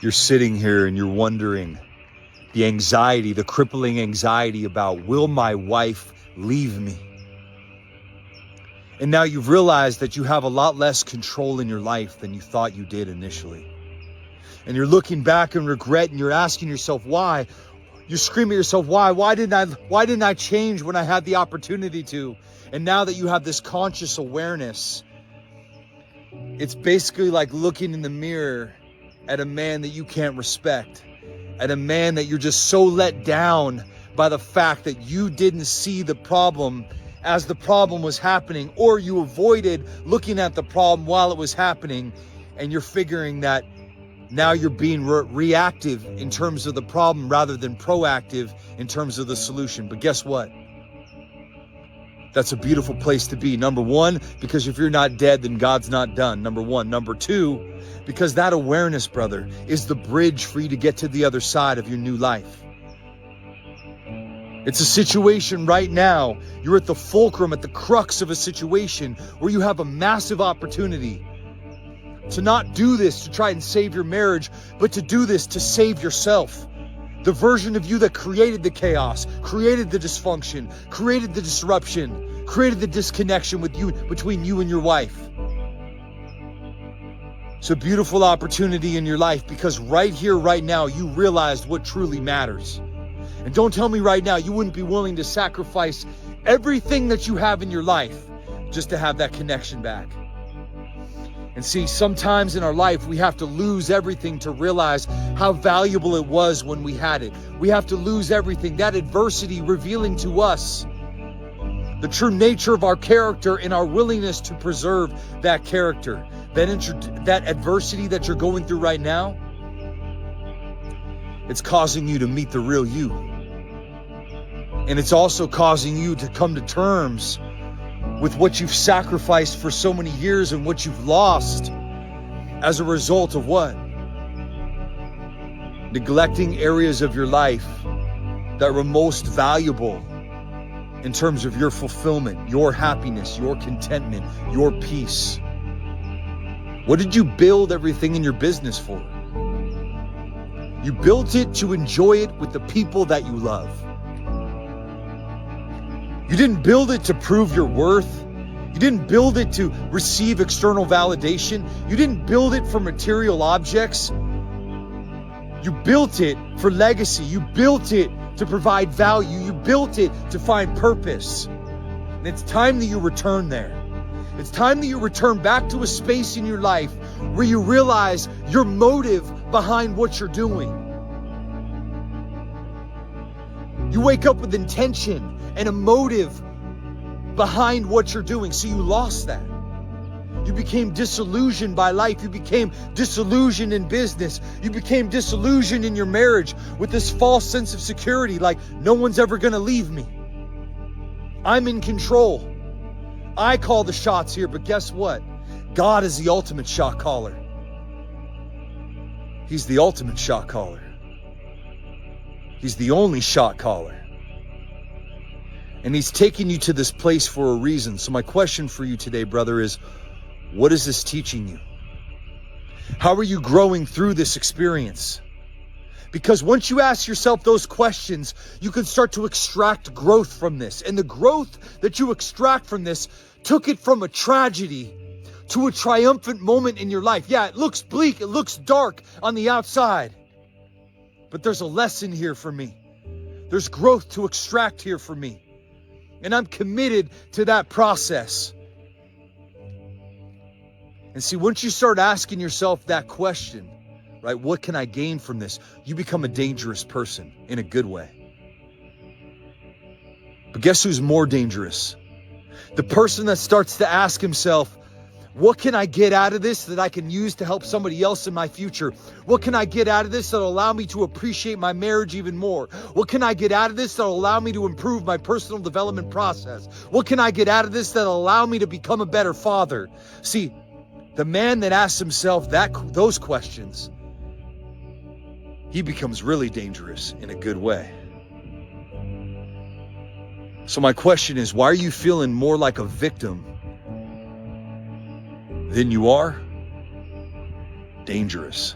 You're sitting here and you're wondering the anxiety, the crippling anxiety about, will my wife leave me? And now you've realized that you have a lot less control in your life than you thought you did initially. And you're looking back in regret and you're asking yourself, why? You're screaming at yourself, why? Why didn't I change when I had the opportunity to? And now that you have this conscious awareness, it's basically like looking in the mirror at a man that you can't respect, at a man that you're just so let down by the fact that you didn't see the problem as the problem was happening, or you avoided looking at the problem while it was happening, and you're figuring that now you're being reactive in terms of the problem rather than proactive in terms of the solution. But guess what? That's a beautiful place to be. Number one, because if you're not dead, then God's not done. Number one. Number two, because that awareness, brother, is the bridge for you to get to the other side of your new life. It's a situation right now. You're at the fulcrum, at the crux of a situation where you have a massive opportunity to not do this to try and save your marriage, but to do this to save yourself. The version of you that created the chaos, created the dysfunction, created the disruption, created the disconnection between you and your wife. It's a beautiful opportunity in your life because right here, right now, you realized what truly matters. And don't tell me right now you wouldn't be willing to sacrifice everything that you have in your life just to have that connection back. And see, sometimes in our life, we have to lose everything to realize how valuable it was when we had it. We have to lose everything, that adversity revealing to us the true nature of our character and our willingness to preserve that character. That adversity that you're going through right now, it's causing you to meet the real you. And it's also causing you to come to terms with what you've sacrificed for so many years and what you've lost as a result of what? Neglecting areas of your life that were most valuable in terms of your fulfillment, your happiness, your contentment, your peace. What did you build everything in your business for? You built it to enjoy it with the people that you love. You didn't build it to prove your worth. You didn't build it to receive external validation. You didn't build it for material objects. You built it for legacy. You built it to provide value. You built it to find purpose. And it's time that you return there. It's time that you return back to a space in your life where you realize your motive behind what you're doing. You wake up with intention and a motive behind what you're doing. So you lost that. You became disillusioned by life. You became disillusioned in business. You became disillusioned in your marriage with this false sense of security, like no one's ever going to leave me. I'm in control. I call the shots here, but guess what? God is the ultimate shot caller. He's the ultimate shot caller. He's the only shot caller. And he's taking you to this place for a reason. So my question for you today, brother, is what is this teaching you? How are you growing through this experience? Because once you ask yourself those questions, you can start to extract growth from this. And the growth that you extract from this took it from a tragedy to a triumphant moment in your life. Yeah, it looks bleak, it looks dark on the outside. But there's a lesson here for me. There's growth to extract here for me. And I'm committed to that process. And see, once you start asking yourself that question, right, what can I gain from this? You become a dangerous person in a good way. But guess who's more dangerous? The person that starts to ask himself, what can I get out of this that I can use to help somebody else in my future? What can I get out of this that'll allow me to appreciate my marriage even more? What can I get out of this that'll allow me to improve my personal development process? What can I get out of this that'll allow me to become a better father? See, the man that asks himself those questions, he becomes really dangerous in a good way. So my question is, why are you feeling more like a victim than you are dangerous?